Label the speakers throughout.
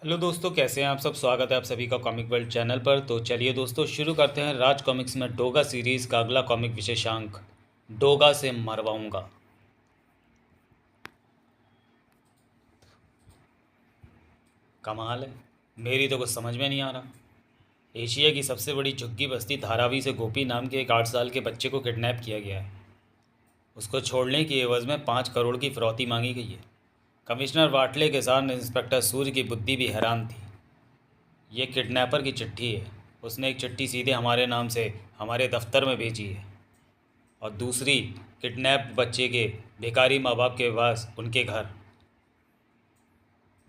Speaker 1: Hello दोस्तों, कैसे हैं आप सब। स्वागत है आप सभी का कॉमिक वर्ल्ड चैनल पर। तो चलिए दोस्तों, शुरू करते हैं राज कॉमिक्स में डोगा सीरीज़ का अगला कॉमिक विशेषांक, डोगा से मरवाऊंगा। कमाल है, मेरी तो कुछ समझ में नहीं आ रहा। एशिया की सबसे बड़ी झुग्गी बस्ती धारावी से गोपी नाम के एक 8 साल के बच्चे को किडनैप किया गया है। उसको छोड़ने की एवज में 5 करोड़ की फिरौती मांगी गई है। कमिश्नर वाटले के साथ इंस्पेक्टर सूर्य की बुद्धि भी हैरान थी। ये किडनैपर की चिट्ठी है। उसने एक चिट्ठी सीधे हमारे नाम से हमारे दफ्तर में भेजी है, और दूसरी किडनैप बच्चे के भिखारी माँ बाप के पास उनके घर।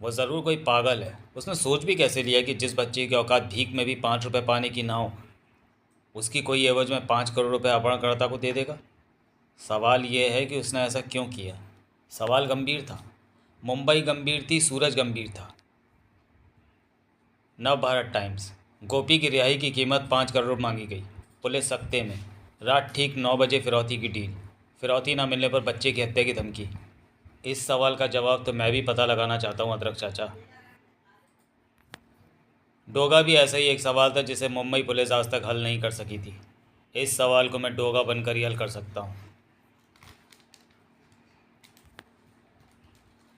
Speaker 1: वो ज़रूर कोई पागल है। उसने सोच भी कैसे लिया कि जिस बच्चे की औकात भीख में भी 5 रुपये पाने की ना हो, उसकी कोई एवज में 5 करोड़ रुपये अपहरणकर्ता को दे देगा। सवाल ये है कि उसने ऐसा क्यों किया। सवाल गंभीर था। मुंबई गंभीर थी, सूरज गंभीर था। नव भारत टाइम्स। गोपी की रिहाई की कीमत 5 करोड़ मांगी गई। पुलिस सख्ते में। रात ठीक 9 बजे फिरौती की डील। फिरौती ना मिलने पर बच्चे की हत्या की धमकी। इस सवाल का जवाब तो मैं भी पता लगाना चाहता हूँ अदरक चाचा। डोगा भी ऐसा ही एक सवाल था जिसे मुंबई पुलिस आज तक हल नहीं कर सकी थी। इस सवाल को मैं डोगा बनकर ही हल कर सकता हूँ।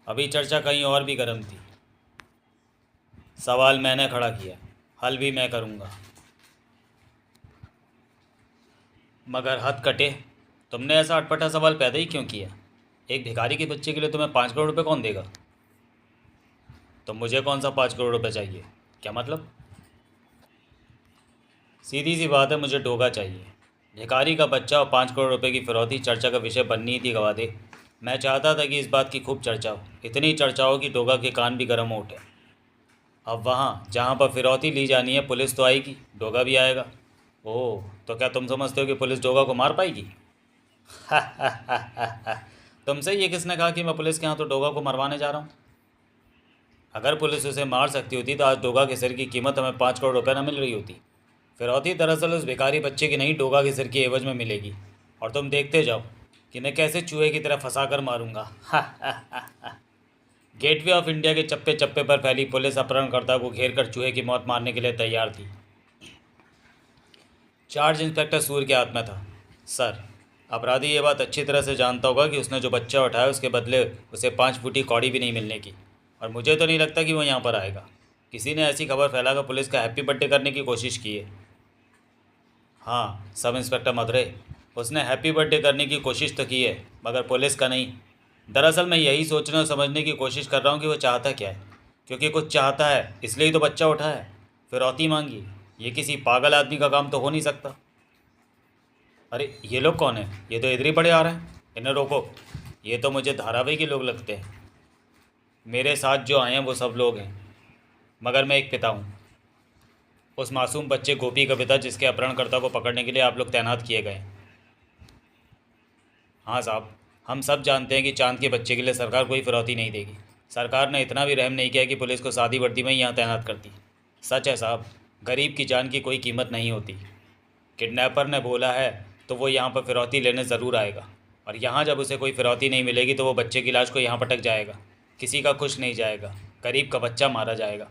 Speaker 1: अभी चर्चा कहीं और भी गर्म थी। सवाल मैंने खड़ा किया, हल भी मैं करूँगा। मगर हद कटे, तुमने ऐसा अटपटा सवाल पैदा ही क्यों किया। एक भिखारी के बच्चे के लिए तुम्हें 5 करोड़ रुपये कौन देगा। तो मुझे कौन सा 5 करोड़ रुपये चाहिए, क्या मतलब। सीधी सी बात है, मुझे डोगा चाहिए। भिखारी का बच्चा और 5 करोड़ रुपये की फिरौती चर्चा का विषय बननी ही थी गवा दे। मैं चाहता था कि इस बात की खूब चर्चा हो, इतनी चर्चा हो कि डोगा के कान भी गर्म हो उठे। अब वहाँ जहाँ पर फिरौती ली जानी है पुलिस तो आएगी, डोगा भी आएगा। ओह, तो क्या तुम समझते हो कि पुलिस डोगा को मार पाएगी। तुमसे ये किसने कहा कि मैं पुलिस के हाथों डोगा को मरवाने जा रहा हूँ। अगर पुलिस उसे मार सकती होती तो आज डोगा के सिर की कीमत हमें 5 करोड़ रुपये न मिल रही होती। फिरौती दरअसल उस भिखारी बच्चे की नहीं, डोगा के सिर की एवज में मिलेगी। और तुम देखते जाओ कि मैं कैसे चूहे की तरह फंसा कर मारूंगा। गेटवे ऑफ इंडिया के चप्पे चप्पे पर फैली पुलिस अपहरणकर्ता को घेर कर चूहे की मौत मारने के लिए तैयार थी। चार्ज इंस्पेक्टर सूर्य के हाथ में था। सर, अपराधी ये बात अच्छी तरह से जानता होगा कि उसने जो बच्चा उठाया उसके बदले उसे 5 फुटी कौड़ी भी नहीं मिलने की। और मुझे तो नहीं लगता कि वो यहाँ पर आएगा। किसी ने ऐसी खबर फैलाकर पुलिस का हैप्पी बर्थडे करने की कोशिश की है। हाँ, सब इंस्पेक्टर मदुरई, उसने हैप्पी बर्थडे करने की कोशिश तो की है, मगर पुलिस का नहीं। दरअसल मैं यही सोचने और समझने की कोशिश कर रहा हूँ कि वो चाहता क्या है। क्योंकि कुछ चाहता है इसलिए ही तो बच्चा उठा है, फिरौती मांगी। ये किसी पागल आदमी का काम तो हो नहीं सकता। अरे ये लोग कौन है, ये तो इधर ही पड़े आ रहे हैं। इन्हें रोको, ये तो मुझे धारावाहिक के लोग लगते हैं। मेरे साथ जो आए हैं वो सब लोग हैं, मगर मैं एक पिता हूँ। उस मासूम बच्चे गोपी का पिता जिसके अपहरणकर्ता को पकड़ने के लिए आप लोग तैनात किए गए। हाँ साहब, हम सब जानते हैं कि चांद के बच्चे के लिए सरकार कोई फिरौती नहीं देगी। सरकार ने इतना भी रहम नहीं किया कि पुलिस को सादी वर्दी में ही यहाँ तैनात कर दी। सच है साहब, गरीब की जान की कोई कीमत नहीं होती। किडनैपर ने बोला है तो वो यहाँ पर फिरौती लेने ज़रूर आएगा। और यहाँ जब उसे कोई फिरौती नहीं मिलेगी तो वो बच्चे की लाश को यहाँ पटक जाएगा। किसी का कुछ नहीं जाएगा, गरीब का बच्चा मारा जाएगा।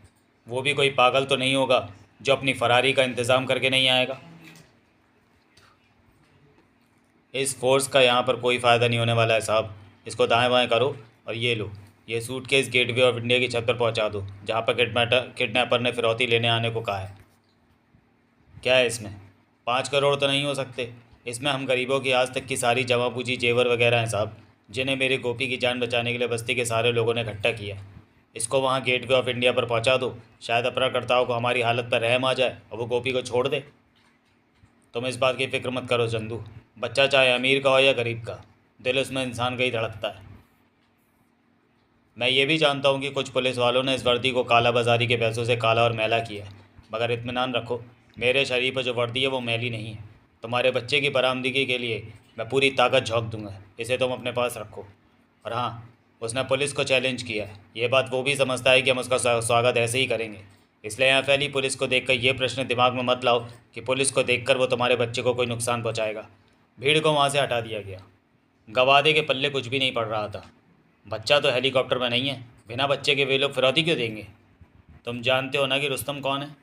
Speaker 1: वो भी कोई पागल तो नहीं होगा जो अपनी फरारी का इंतज़ाम करके नहीं आएगा। इस फोर्स का यहाँ पर कोई फ़ायदा नहीं होने वाला है साहब। इसको दाएं बाएं करो और ये लो, ये सूटकेस गेटवे ऑफ इंडिया की छत पर पहुँचा दो, जहाँ पर किडनैपर ने फिरौती लेने आने को कहा है। क्या है इसमें, 5 करोड़ तो नहीं हो सकते। इसमें हम गरीबों की आज तक की सारी जमा पूंजी जेवर वगैरह हैं साहब, जिन्हें मेरी गोपी की जान बचाने के लिए बस्ती के सारे लोगों ने इकट्ठा किया। इसको वहाँ गेटवे ऑफ इंडिया पर पहुँचा दो, शायद अपहरणकर्ताओं को हमारी हालत पर रहम आ जाए और वो गोपी को छोड़ दे। तुम इस बात की फिक्र मत करो चंदू, बच्चा चाहे अमीर का हो या गरीब का, दिल उसमें इंसान का ही धड़कता है। मैं ये भी जानता हूँ कि कुछ पुलिस वालों ने इस वर्दी को काला बाजारी के पैसों से काला और मैला किया है, मगर इत्मीनान रखो, मेरे शरीर पर जो वर्दी है वो मैली नहीं है। तुम्हारे बच्चे की बरामदगी के लिए मैं पूरी ताकत झोंक दूंगा, इसे तुम अपने पास रखो। और हाँ, उसने पुलिस को चैलेंज किया है। ये बात वो भी समझता है कि हम उसका स्वागत ऐसे ही करेंगे। इसलिए यहाँ फैली पुलिस को देखकर ये प्रश्न दिमाग में मत लाओ कि पुलिस को देखकर वो तुम्हारे बच्चे को कोई नुकसान पहुँचाएगा। भीड़ को वहाँ से हटा दिया गया। गवादे के पल्ले कुछ भी नहीं पड़ रहा था। बच्चा तो हेलीकॉप्टर में नहीं है, बिना बच्चे के वे लोग फिरौती क्यों देंगे। तुम जानते हो ना कि रुस्तम कौन है?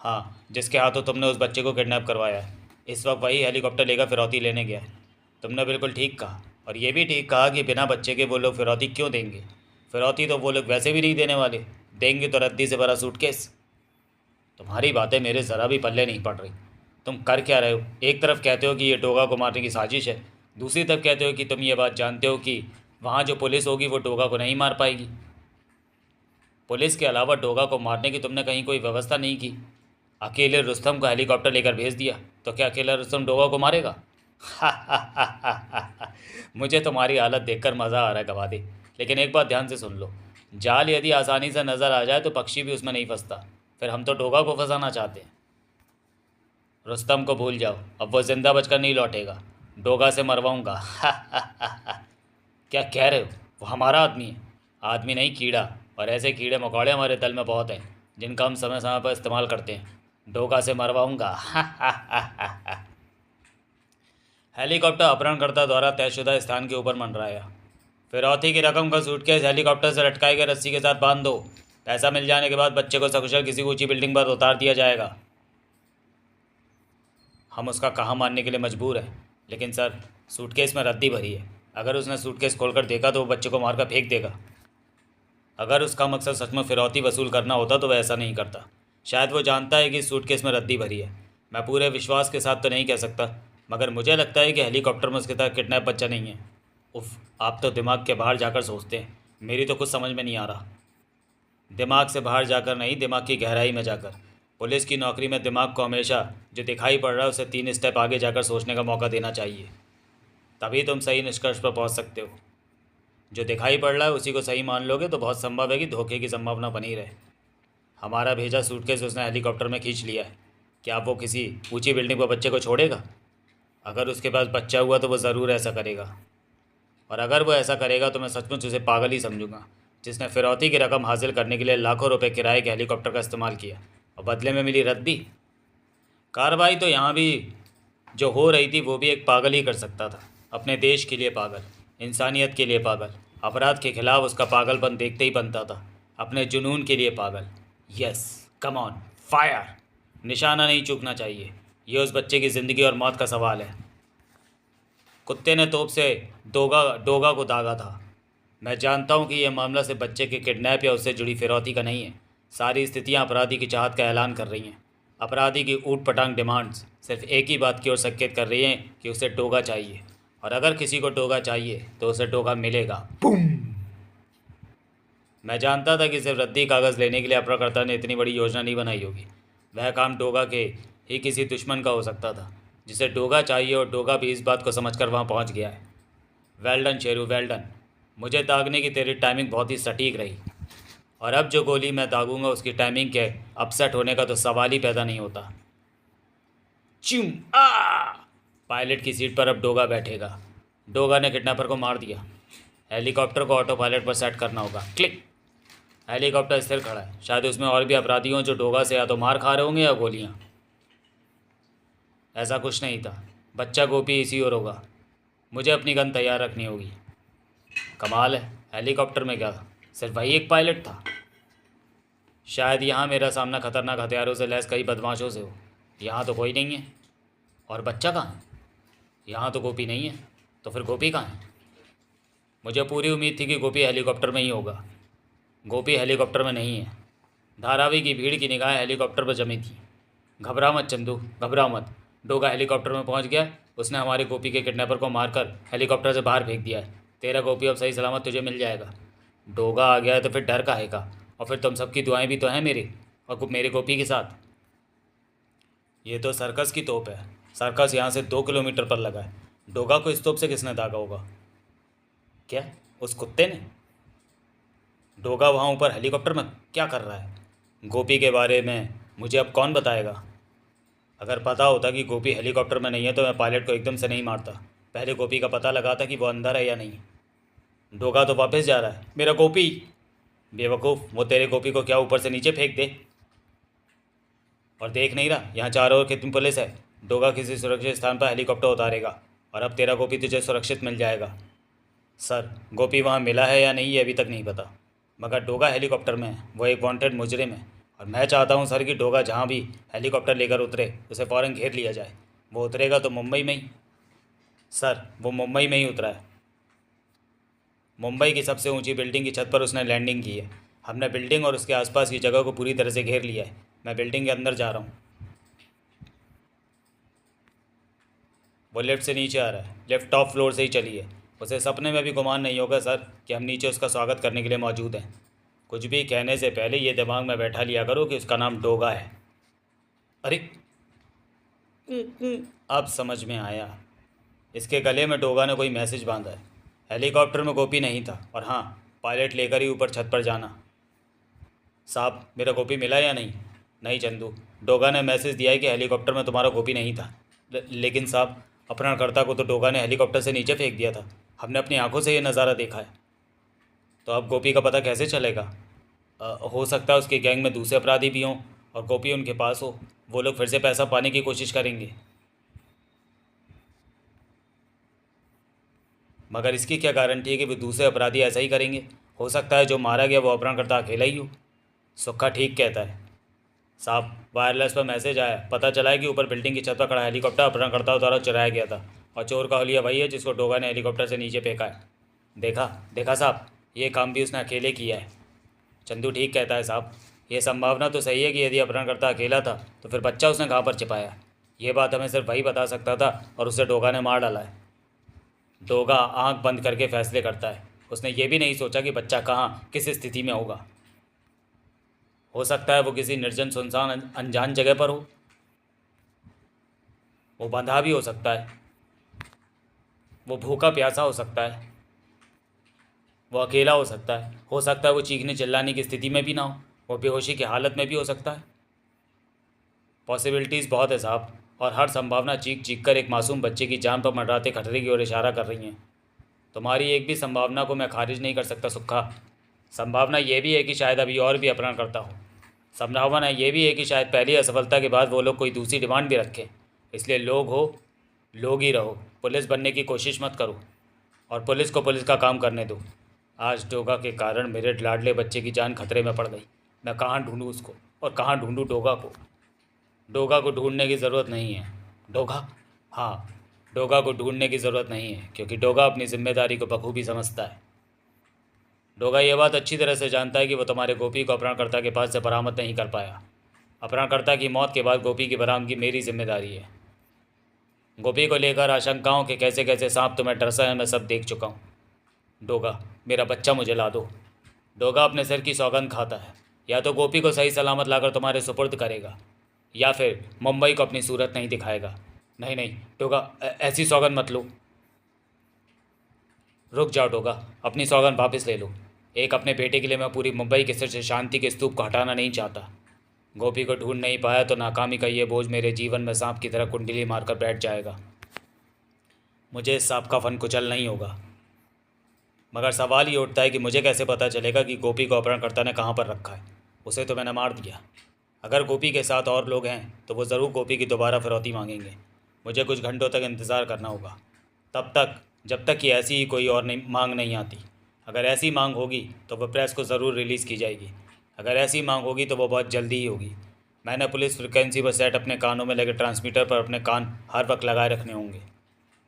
Speaker 1: हाँ, जिसके हाथों तुमने उस बच्चे को किडनैप करवाया है। इस वक्त वही हेलीकॉप्टर लेकर फिरौती लेने गया है। तुमने बिल्कुल ठीक कहा, और ये भी ठीक कहा कि बिना बच्चे के वो लोग फिरौती क्यों देंगे। फिरौती तो वो लोग वैसे भी नहीं देने वाले। देंगे तो रद्दी से भरा सूटकेस। तुम्हारी बातें मेरे ज़रा भी पल्ले नहीं पड़ रही। तुम कर क्या रहे हो? एक तरफ कहते हो कि ये डोगा को मारने की साजिश है, दूसरी तरफ कहते हो कि तुम ये बात जानते हो कि वहाँ जो पुलिस होगी वो डोगा को नहीं मार पाएगी। पुलिस के अलावा डोगा को मारने की तुमने कहीं कोई व्यवस्था नहीं की। अकेले रुस्तम को हेलीकॉप्टर लेकर भेज दिया, तो क्या अकेला रुस्तम डोगा को मारेगा? मुझे तुम्हारी हालत देखकर मज़ा आ रहा है गवादे। लेकिन एक बात ध्यान से सुन लो, जाल यदि आसानी से नज़र आ जाए तो पक्षी भी उसमें नहीं फंसता। फिर हम तो डोगा को फंसाना चाहते हैं। रुस्तम को भूल जाओ, अब वो जिंदा बचकर नहीं लौटेगा। डोगा से मरवाऊंगा। क्या कह रहे हो? वो हमारा आदमी है। आदमी नहीं, कीड़ा। और ऐसे कीड़े मकोड़े हमारे दल में बहुत हैं, जिनका हम समय समय पर इस्तेमाल करते हैं। डोगा से मरवाऊंगा। हेलीकॉप्टर अपहरणकर्ता द्वारा तयशुदा स्थान के ऊपर मंडराया। फिरौती की रकम का सूटकेस हेलीकॉप्टर से लटकाई गई रस्सी के साथ बांध दो। पैसा मिल जाने के बाद बच्चे को सकुशल किसी ऊंची बिल्डिंग पर उतार दिया जाएगा। हम उसका कहा मानने के लिए मजबूर हैं, लेकिन सर, सूटकेस में रद्दी भरी है। अगर उसने सूटकेस खोलकर देखा तो वो बच्चे को मारकर फेंक देगा। अगर उसका मकसद सच में फिरौती वसूल करना होता तो वह ऐसा नहीं करता। शायद वो जानता है कि सूटकेस में रद्दी भरी है। मैं पूरे विश्वास के साथ तो नहीं कह सकता, मगर मुझे लगता है कि हेलीकॉप्टर में उसके साथ किडनैप बच्चा नहीं है। उफ, आप तो दिमाग के बाहर जाकर सोचते हैं। मेरी तो कुछ समझ में नहीं आ रहा। दिमाग से बाहर जाकर नहीं, दिमाग की गहराई में जाकर। पुलिस की नौकरी में दिमाग को हमेशा जो दिखाई पड़ रहा है उसे 3 स्टेप आगे जाकर सोचने का मौका देना चाहिए। तभी तुम सही निष्कर्ष पर पहुंच सकते हो। जो दिखाई पड़ रहा है उसी को सही मान लोगे तो बहुत संभव है कि धोखे की संभावना बनी रहे। हमारा भेजा सूटकेस उसने हेलीकॉप्टर में खींच लिया है। क्या वो किसी ऊंची बिल्डिंग पर बच्चे को छोड़ेगा? अगर उसके पास बच्चा हुआ तो वो ज़रूर ऐसा करेगा। और अगर वो ऐसा करेगा तो मैं सचमुच उसे पागल ही समझूंगा, जिसने फिरौती की रकम हासिल करने के लिए लाखों रुपए किराए के हेलीकॉप्टर का इस्तेमाल किया और बदले में मिली रद्दी। कार्रवाई तो यहाँ भी जो हो रही थी वो भी एक पागल ही कर सकता था। अपने देश के लिए पागल, इंसानियत के लिए पागल, अपराध के खिलाफ उसका पागलपन देखते ही बनता था। अपने जुनून के लिए पागल। Yes, come on, fire. निशाना नहीं चूकना चाहिए। ये उस बच्चे की ज़िंदगी और मौत का सवाल है। कुत्ते ने तोप से डोगा को दागा था। मैं जानता हूँ कि यह मामला सिर्फ बच्चे के किडनैप या उससे जुड़ी फिरौती का नहीं है। सारी स्थितियाँ अपराधी की चाहत का ऐलान कर रही हैं। अपराधी की ऊट पटांग डिमांड्स सिर्फ एक ही बात की ओर संकेत कर रही हैं कि उसे डोगा चाहिए, और अगर किसी को डोगा चाहिए तो उसे डोगा मिलेगा। बूम! मैं जानता था कि सिर्फ रद्दी कागज़ लेने के लिए अपहरणकर्ता ने इतनी बड़ी योजना नहीं बनाई होगी। वह काम डोगा के ही किसी दुश्मन का हो सकता था, जिसे डोगा चाहिए, और डोगा भी इस बात को समझकर वहाँ पहुँच गया है। Well done Sheru, well done. मुझे दागने की तेरी टाइमिंग बहुत ही सटीक रही, और अब जो गोली मैं दागूंगा उसकी टाइमिंग के अपसेट होने का तो सवाल ही पैदा नहीं होता। चिम आ! पायलट की सीट पर अब डोगा बैठेगा। डोगा ने किडनैपर को मार दिया। हेलीकॉप्टर को ऑटो पायलट पर सेट करना होगा। क्लिक। हेलीकॉप्टर स्थिर खड़ा है। शायद उसमें और भी अपराधी हों जो डोगा से या तो मार खा रहे होंगे या गोलियां। ऐसा कुछ नहीं था। बच्चा गोपी इसी ओर होगा। मुझे अपनी गन तैयार रखनी होगी। कमाल है, हेलीकॉप्टर में क्या था? सिर्फ वही एक पायलट था। शायद यहाँ मेरा सामना खतरनाक हथियारों से लैस कई बदमाशों से हो। यहाँ तो कोई नहीं है। और बच्चा कहाँ है? यहाँ तो गोपी नहीं है। तो फिर गोपी कहाँ है? मुझे पूरी उम्मीद थी कि गोपी हेलीकॉप्टर में ही होगा। गोपी हेलीकॉप्टर में नहीं है। धारावी की भीड़ की निगाहें हेलीकॉप्टर पर जमी थी। घबरा मत चंदू, घबरा मत। डोगा हेलीकॉप्टर में पहुंच गया। उसने हमारे गोपी के किडनैपर को मारकर हेलीकॉप्टर से बाहर फेंक दिया है। तेरा गोपी अब सही सलामत तुझे मिल जाएगा। डोगा आ गया है तो फिर डर काहेगा? और फिर तुम सबकी दुआएं भी तो हैं मेरी और मेरे गोपी के साथ। ये तो सर्कस की तोप है। सर्कस यहाँ से 2 किलोमीटर पर लगा है। डोगा को इस तोप से किसने दागा होगा? क्या, उस कुत्ते ने? डोगा वहाँ ऊपर हेलीकॉप्टर में क्या कर रहा है? गोपी के बारे में मुझे अब कौन बताएगा? अगर पता होता कि गोपी हेलीकॉप्टर में नहीं है तो मैं पायलट को एकदम से नहीं मारता। पहले गोपी का पता लगाता कि वो अंदर है या नहीं। डोगा तो वापस जा रहा है। मेरा गोपी! बेवकूफ़, वो तेरे गोपी को क्या ऊपर से नीचे फेंक दे? और देख नहीं रहा यहाँ चारों ओर कितनी पुलिस है? डोगा किसी सुरक्षित स्थान पर हेलीकॉप्टर उतारेगा और अब तेरा गोपी तुझे सुरक्षित मिल जाएगा। सर, गोपी वहाँ मिला है या नहीं ये अभी तक नहीं पता। मगर डोगा हेलीकॉप्टर में है, वो एक वांटेड मुजरिम है। और मैं चाहता हूँ सर कि डोगा जहाँ भी हेलीकॉप्टर लेकर उतरे उसे फ़ौरन घेर लिया जाए। वो उतरेगा तो मुंबई में ही। सर वो मुंबई में ही उतरा है। मुंबई की सबसे ऊंची बिल्डिंग की छत पर उसने लैंडिंग की है। हमने बिल्डिंग और उसके आसपास की जगह को पूरी तरह से घेर लिया है। मैं बिल्डिंग के अंदर जा रहा हूँ। वो लिफ्ट से नीचे आ रहा है। लिफ्ट टॉप फ्लोर से ही चली है। उसे सपने में भी गुमान नहीं होगा सर कि हम नीचे उसका स्वागत करने के लिए मौजूद हैं। कुछ भी कहने से पहले ये दिमाग में बैठा लिया करो कि उसका नाम डोगा है। अरे अब समझ में आया। इसके गले में डोगा ने कोई मैसेज बांधा है। हेलीकॉप्टर में गोपी नहीं था, और हाँ, पायलट लेकर ही ऊपर छत पर जाना। साहब मेरा गोपी मिला या नहीं? नहीं चंदू, डोगा ने मैसेज दिया है कि हेलीकॉप्टर में तुम्हारा गोपी नहीं था। लेकिन साहब, अपहरणकर्ता को तो डोगा ने हेलीकॉप्टर से नीचे फेंक दिया था। हमने अपनी आंखों से ये नज़ारा देखा है। तो अब गोपी का पता कैसे चलेगा? हो सकता है उसके गैंग में दूसरे अपराधी भी हों और गोपी उनके पास हो। वो लोग फिर से पैसा पाने की कोशिश करेंगे। मगर इसकी क्या गारंटी है कि वो दूसरे अपराधी ऐसा ही करेंगे? हो सकता है जो मारा गया वो अपहरणकर्ता अकेला ही हो। सुक्खा ठीक कहता है। साहब वायरलेस पर मैसेज आया, पता चला है कि ऊपर बिल्डिंग की छत पर खड़ा हेलीकॉप्टर अपहरणकर्ताओं द्वारा चुराया गया था, और चोर का हुलिया वही है जिसको डोगा ने हेलीकॉप्टर से नीचे फेंका है। देखा देखा साहब, ये काम भी उसने अकेले किया है। चंदू ठीक कहता है साहब। ये संभावना तो सही है कि यदि अपहरणकर्ता अकेला था तो फिर बच्चा उसने कहाँ पर छिपाया? ये बात हमें सिर्फ वही बता सकता था, और उसे डोगा ने मार डाला है। डोगा आंख बंद करके फैसले करता है। उसने ये भी नहीं सोचा कि बच्चा कहाँ किस स्थिति में होगा। हो सकता है वो किसी निर्जन सुनसान अनजान जगह पर हो। वो बंधा भी हो सकता है। वो भूखा प्यासा हो सकता है। वो अकेला हो सकता है वो चीखने चिल्लाने की स्थिति में भी ना हो। वो बेहोशी की हालत में भी हो सकता है। पॉसिबिलिटीज़ बहुत है साहब, और हर संभावना चीख चीख कर एक मासूम बच्चे की जान पर मंडराते खतरे की ओर इशारा कर रही हैं। तुम्हारी एक भी संभावना को मैं खारिज नहीं कर सकता सुक्खा। संभावना ये भी है कि शायद अभी और भी अपहरण करता हो। संभावना ये भी है कि शायद पहली असफलता के बाद वो लोग कोई दूसरी डिमांड भी रखें। इसलिए लोग ही रहो। पुलिस बनने की कोशिश मत करो, और पुलिस को पुलिस का काम करने दो। आज डोगा के कारण मेरे लाडले बच्चे की जान खतरे में पड़ गई। मैं कहाँ ढूंढूं उसको, और कहाँ ढूंढूं डोगा को? डोगा को ढूंढने की ज़रूरत नहीं है। डोगा? हाँ, डोगा को ढूंढने की ज़रूरत नहीं है, क्योंकि डोगा अपनी जिम्मेदारी को बखूबी समझता है। डोगा ये बात अच्छी तरह से जानता है कि वो तुम्हारे गोपी को अपहरणकर्ता के पास से बरामद नहीं कर पाया। अपहरणकर्ता की मौत के बाद गोपी की बरामदगी मेरी जिम्मेदारी है। गोपी को लेकर आशंकाओं के कैसे कैसे सांप तुम्हें डरसा है, मैं सब देख चुका हूँ। डोगा, मेरा बच्चा मुझे ला दो। डोगा अपने सिर की सौगंध खाता है। या तो गोपी को सही सलामत लाकर तुम्हारे सुपुर्द करेगा, या फिर मुंबई को अपनी सूरत नहीं दिखाएगा। नहीं नहीं डोगा, ऐसी सौगंध मत लो। रुक जाओ डोगा, अपनी सौगंध वापस ले लो। एक अपने बेटे के लिए मैं पूरी मुंबई के सिर से शांति के स्तूप को हटाना नहीं चाहता। गोपी को ढूंढ नहीं पाया तो नाकामी का ये बोझ मेरे जीवन में सांप की तरह कुंडली मारकर बैठ जाएगा। मुझे इस सांप का फन कुचल नहीं होगा। मगर सवाल ये उठता है कि मुझे कैसे पता चलेगा कि गोपी को अपहरणकर्ता ने कहाँ पर रखा है? उसे तो मैंने मार दिया। अगर गोपी के साथ और लोग हैं तो वो ज़रूर गोपी की दोबारा फिरौती मांगेंगे। मुझे कुछ घंटों तक इंतज़ार करना होगा, तब तक जब तक कि ऐसी ही कोई और मांग नहीं आती। अगर ऐसी मांग होगी तो वह प्रेस को ज़रूर रिलीज़ की जाएगी। अगर ऐसी मांग होगी तो वो बहुत जल्दी ही होगी। मैंने पुलिस फ्रिक्वेंसी पर सेट अपने कानों में लगे ट्रांसमीटर पर अपने कान हर वक्त लगाए रखने होंगे।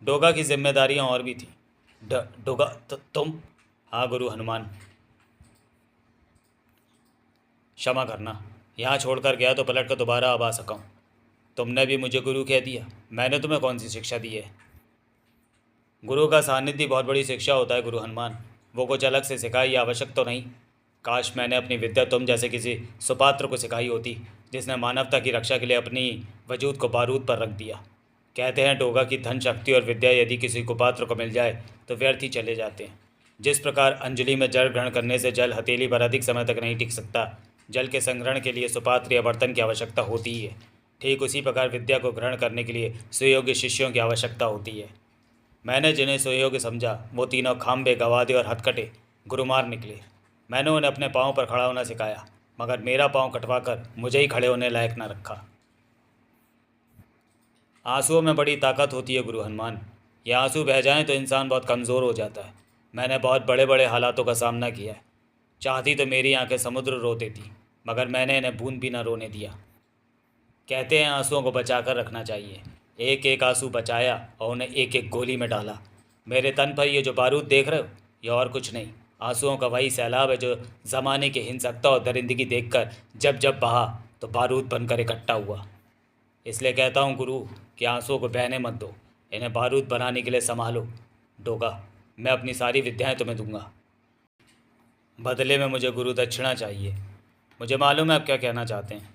Speaker 1: डोगा की जिम्मेदारियां और भी थी। डोगा तुम? हाँ गुरु हनुमान, क्षमा करना। यहाँ छोड़कर गया तो पलट कर दोबारा अब आ सका हूँ। तुमने भी मुझे गुरु कह दिया। मैंने तुम्हें कौन सी शिक्षा दी है? गुरु का सानिध्य बहुत बड़ी शिक्षा होता है गुरु हनुमान। वो कुछ अलग से सिखाई आवश्यक तो नहीं। काश मैंने अपनी विद्या तुम जैसे किसी सुपात्र को सिखाई होती, जिसने मानवता की रक्षा के लिए अपनी वजूद को बारूद पर रख दिया। कहते हैं डोगा की धन शक्ति और विद्या यदि किसी कुपात्र को मिल जाए तो व्यर्थ ही चले जाते हैं। जिस प्रकार अंजलि में जल ग्रहण करने से जल हथेली पर अधिक समय तक नहीं टिक सकता, जल के संग्रहण के लिए सुपात्र या बर्तन की आवश्यकता होती ही है, ठीक उसी प्रकार विद्या को ग्रहण करने के लिए सुयोग्य शिष्यों की आवश्यकता होती है। मैंने जिन्हें सुयोग्य समझा वो तीनों खाम्बे, गवादे और हथकटे गुरुमार निकले। मैंने उन्हें अपने पाँव पर खड़ा होना सिखाया, मगर मेरा पाँव कटवा कर मुझे ही खड़े होने लायक न रखा। आंसुओं में बड़ी ताकत होती है गुरु हनुमान। ये आंसू बह जाएं तो इंसान बहुत कमज़ोर हो जाता है। मैंने बहुत बड़े बड़े हालातों का सामना किया है। चाहती तो मेरी आंखें समुद्र रो देती, मगर मैंने इन्हें बूंद भी न रोने दिया। कहते हैं आंसुओं को बचा कर रखना चाहिए। एक एक आंसू बचाया और उन्हें एक एक गोली में डाला। मेरे तन पर ये जो बारूद देख रहे हो, ये और कुछ नहीं, आंसुओं का वही सैलाब है जो ज़माने की हिंसकता और दरिंदगी देखकर जब जब बहा तो बारूद बनकर इकट्ठा हुआ। इसलिए कहता हूँ गुरु कि आंसुओं को बहने मत दो, इन्हें बारूद बनाने के लिए संभालो। डोगा, मैं अपनी सारी विद्याएं तुम्हें दूंगा, बदले में मुझे गुरु दक्षिणा चाहिए। मुझे मालूम है आप क्या कहना चाहते हैं,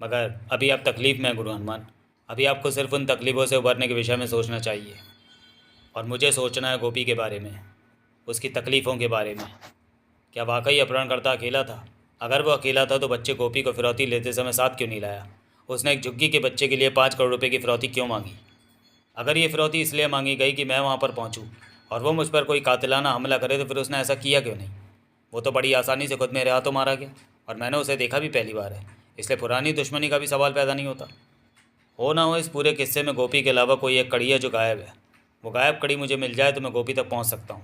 Speaker 1: मगर अभी आप तकलीफ़ में हैं गुरु हनुमान। अभी आपको सिर्फ उन तकलीफ़ों से उबरने के विषय में सोचना चाहिए, और मुझे सोचना है गोपी के बारे में, उसकी तकलीफ़ों के बारे में। क्या वाकई अपहरणकर्ता अकेला था? अगर वो अकेला था तो बच्चे गोपी को फिरौती लेते समय साथ क्यों नहीं लाया? उसने एक झुग्गी के बच्चे के लिए 5 करोड़ रुपए की फिरौती क्यों मांगी? अगर ये फिरौती इसलिए मांगी गई कि मैं वहाँ पर पहुँचूँ और वो मुझ पर कोई कातिलाना हमला करे, तो फिर उसने ऐसा किया क्यों नहीं? वो तो बड़ी आसानी से खुद मेरे हाथों मारा गया, और मैंने उसे देखा भी पहली बार है, इसलिए पुरानी दुश्मनी का भी सवाल पैदा नहीं होता। हो ना हो, इस पूरे किस्से में गोपी के अलावा कोई एक कड़ी है जो गायब है। वो गायब कड़ी मुझे मिल जाए तो मैं गोपी तक पहुंच सकता हूं।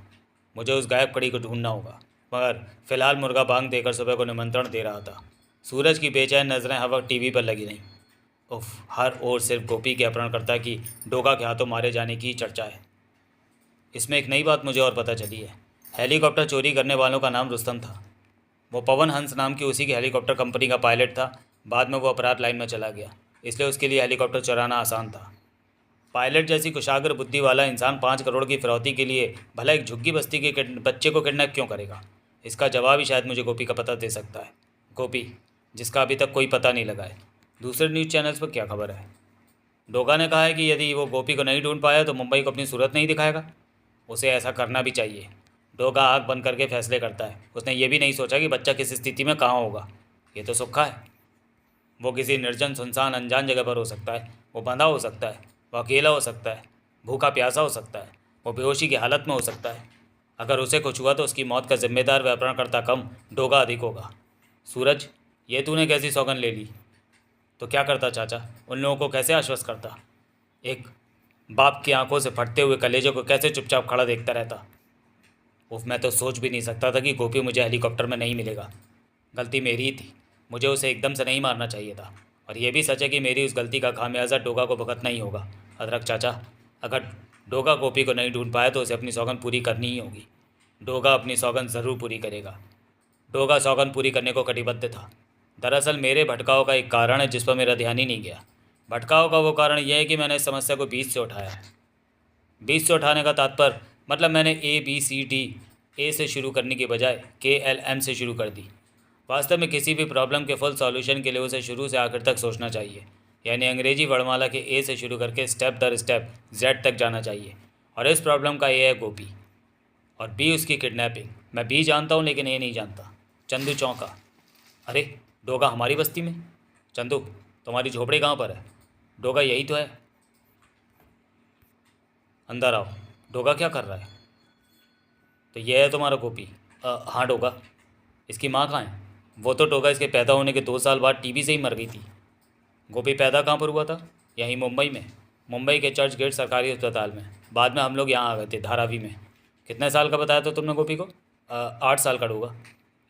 Speaker 1: मुझे उस गायब कड़ी को ढूंढना होगा। मगर फिलहाल मुर्गा बांग देकर सुबह को निमंत्रण दे रहा था। सूरज की बेचैन नज़रें हर वक्त टीवी पर लगी रहीं। उफ, हर ओर सिर्फ गोपी के अपहरणकर्ता की डोगा के हाथों मारे जाने की चर्चा है। इसमें एक नई बात मुझे और पता चली है। हेलीकॉप्टर चोरी करने वालों का नाम रुस्तम था। वो पवन हंस नाम की उसी की हेलीकॉप्टर कंपनी का पायलट था। बाद में वो अपराध लाइन में चला गया, इसलिए उसके लिए हेलीकॉप्टर चुराना आसान था। पायलट जैसी कुशाग्र बुद्धि वाला इंसान 5 करोड़ की फिरौती के लिए भला एक झुग्गी बस्ती के बच्चे को किडनैप क्यों करेगा? इसका जवाब ही शायद मुझे गोपी का पता दे सकता है। गोपी, जिसका अभी तक कोई पता नहीं लगा है। दूसरे न्यूज़ चैनल्स पर क्या खबर है? डोगा ने कहा है कि यदि वो गोपी को नहीं ढूंढ पाया तो मुंबई को अपनी सूरत नहीं दिखाएगा। उसे ऐसा करना भी चाहिए। डोगा आँख बंद करके फैसले करता है। उसने ये भी नहीं सोचा कि बच्चा किस स्थिति में कहाँ होगा। ये तो सुक्खा है। वो किसी निर्जन सुनसान अनजान जगह पर हो सकता है, वो बंधा हो सकता है, वो अकेला हो सकता है, भूखा प्यासा हो सकता है, वो बेहोशी की हालत में हो सकता है। अगर उसे कुछ हुआ तो उसकी मौत का जिम्मेदार व अपहरणकर्ता कम, डोगा अधिक होगा। सूरज, ये तूने कैसी सौगंध ले ली? तो क्या करता चाचा? उन लोगों को कैसे आश्वस्त करता? एक बाप की आंखों से फटते हुए कलेजे को कैसे चुपचाप खड़ा देखता रहता? उफ, मैं तो सोच भी नहीं सकता था कि गोपी मुझे हेलीकॉप्टर में नहीं मिलेगा। गलती मेरी ही थी। मुझे उसे एकदम से नहीं मारना चाहिए था, और यह भी सच है कि मेरी उस गलती का खामियाजा डोगा को भुगतना ही होगा। अदरक चाचा, अगर डोगा गोपी को नहीं ढूंढ पाया तो उसे अपनी सौगंध पूरी करनी ही होगी। डोगा अपनी सौगंध ज़रूर पूरी करेगा। डोगा सौगंध पूरी करने को कटिबद्ध था। दरअसल मेरे भटकाव का एक कारण है जिस पर मेरा ध्यान ही नहीं गया। भटकाव का वो कारण यह है कि मैंने इस समस्या को बीच से उठाया है। बीच से उठाने का तात्पर्य मतलब मैंने ABCD ए से शुरू करने की बजाय KLM से शुरू कर दी। वास्तव में किसी भी प्रॉब्लम के फुल सॉल्यूशन के लिए उसे शुरू से आखिर तक सोचना चाहिए, यानी अंग्रेजी वर्णमाला के A से शुरू करके स्टेप दर स्टेप Z तक जाना चाहिए। और इस प्रॉब्लम का A है गोपी, और B उसकी किडनैपिंग। मैं B जानता हूँ लेकिन A नहीं जानता। चंदू चौंका। अरे, डोगा हमारी बस्ती में? चंदू, तुम्हारी झोपड़ी कहाँ पर है? डोगा यही तो है। अंदर आओ। डोगा क्या कर रहा है? तो यह है तुम्हारा गोपी? हाँ डोगा। इसकी माँ कहाँ है? वो तो डोगा इसके पैदा होने के 2 साल बाद टीबी से ही मर गई थी। गोपी पैदा कहाँ पर हुआ था? यहीं मुंबई में, मुंबई के चर्च गेट सरकारी अस्पताल में। बाद में हम लोग यहाँ आ गए थे, धारावी में। कितने साल का बताया था तुमने गोपी को? 8 साल का डोगा।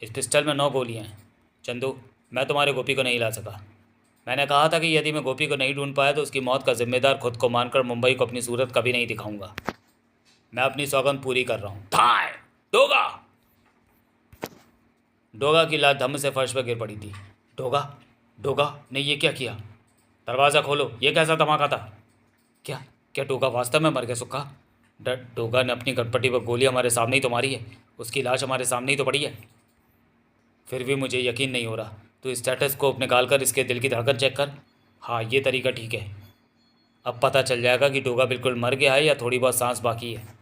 Speaker 1: इस पिस्टल में 9 गोलियाँ हैं। चंदू, मैं तुम्हारे गोपी को नहीं ला सका। मैंने कहा था कि यदि मैं गोपी को नहीं ढूंढ पाया तो उसकी मौत का जिम्मेदार खुद को मानकर मुंबई को अपनी सूरत कभी नहीं दिखाऊंगा। मैं अपनी सौगंध पूरी कर रहा हूँ। थाय डोगा! डोगा की लाश धम्म से फर्श पर गिर पड़ी थी। डोगा, डोगा ने ये क्या किया? दरवाज़ा खोलो, ये कैसा धमाका था? क्या क्या डोगा वास्तव में मर गया सुक्का? डोगा ने अपनी गटपटी पर गोली हमारे सामने ही तो मारी है। उसकी लाश हमारे सामने ही तो पड़ी है। फिर भी मुझे यकीन नहीं हो रहा। तो स्टेटस्कोप निकाल कर इसके दिल की धड़कन चेक कर। हाँ, ये तरीका ठीक है। अब पता चल जाएगा कि डोगा बिल्कुल मर गया है या थोड़ी बहुत सांस बाकी है।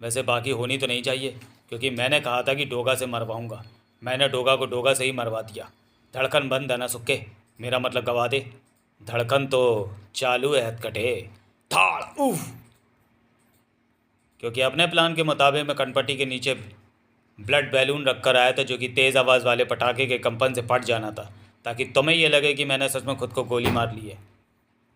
Speaker 1: वैसे बाकी होनी तो नहीं चाहिए, क्योंकि मैंने कहा था कि डोगा से मरवाऊंगा। मैंने डोगा को डोगा से ही मरवा दिया। धड़कन बंद है ना सुक्के? मेरा मतलब गवा दे। धड़कन तो चालू है हथकटे। थाड़ उफ! क्योंकि अपने प्लान के मुताबिक मैं कनपट्टी के नीचे ब्लड बैलून रख कर आया था, जो कि तेज़ आवाज़ वाले पटाखे के कंपन से फट जाना था, ताकि तुम्हें यह लगे कि मैंने सच में खुद को गोली मार ली है।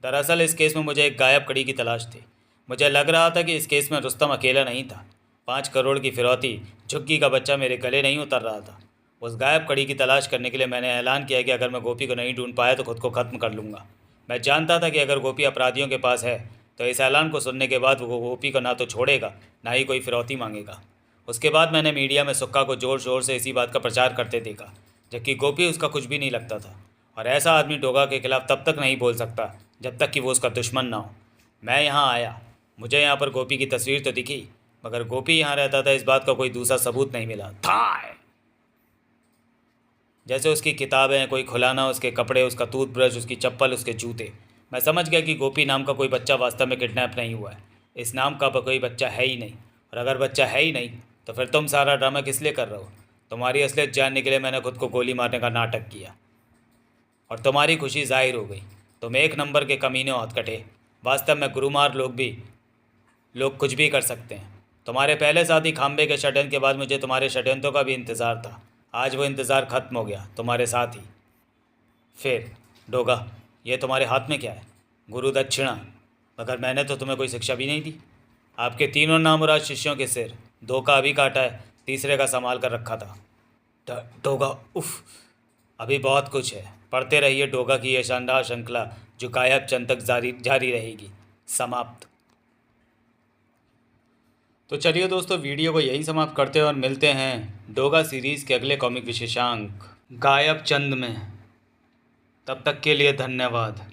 Speaker 1: दरअसल इस केस में मुझे एक गायब कड़ी की तलाश थी। मुझे लग रहा था कि इस केस में रुस्तम अकेला नहीं था। 5 करोड़ की फिरौती, झुग्गी का बच्चा मेरे गले नहीं उतर रहा था। उस गायब कड़ी की तलाश करने के लिए मैंने ऐलान किया कि अगर मैं गोपी को नहीं ढूंढ पाया तो खुद को ख़त्म कर लूँगा। मैं जानता था कि अगर गोपी अपराधियों के पास है तो इस ऐलान को सुनने के बाद वो गोपी को ना तो छोड़ेगा, ना ही कोई फिरौती मांगेगा। उसके बाद मैंने मीडिया में सुक्का को ज़ोर शोर से इसी बात का प्रचार करते देखा, जबकि गोपी उसका कुछ भी नहीं लगता था। और ऐसा आदमी डोगा के खिलाफ तब तक नहीं बोल सकता जब तक कि वो उसका दुश्मन ना हो। मैं यहाँ आया, मुझे यहाँ पर गोपी की तस्वीर तो दिखी, मगर गोपी यहाँ रहता था इस बात का कोई दूसरा सबूत नहीं मिला था। जैसे उसकी किताबें, कोई खुलाना, उसके कपड़े, उसका टूथब्रश, उसकी चप्पल, उसके जूते। मैं समझ गया कि गोपी नाम का कोई बच्चा वास्तव में किडनैप नहीं हुआ है। इस नाम का कोई बच्चा है ही नहीं। और अगर बच्चा है ही नहीं तो फिर तुम सारा ड्रामा किस लिए कर रहे हो? तुम्हारी असलियत जानने के लिए मैंने खुद को गोली मारने का नाटक किया और तुम्हारी खुशी जाहिर हो गई। तुम 1 नंबर के कमीने हो हथकटे। वास्तव में गुरुमार लोग कुछ भी कर सकते हैं। तुम्हारे पहले साथी खाम्बे के षड्यंत्र के बाद मुझे तुम्हारे षड्यंत्रों का भी इंतज़ार था। आज वो इंतज़ार ख़त्म हो गया तुम्हारे साथ ही। फिर डोगा, ये तुम्हारे हाथ में क्या है? गुरु दक्षिणा। मगर मैंने तो तुम्हें कोई शिक्षा भी नहीं दी। आपके तीनों नामुराद शिष्यों के सिर, 2 का अभी काटा है, तीसरे का संभाल कर रखा था। डोगा, उफ, अभी बहुत कुछ है। पढ़ते रहिए डोगा की यह शानदार श्रृंखला जो गायब चंद तक जारी रहेगी। समाप्त। तो चलिए दोस्तों, वीडियो को यही समाप्त करते हैं और मिलते हैं डोगा सीरीज़ के अगले कॉमिक विशेषांक गायब चंद में। तब तक के लिए धन्यवाद।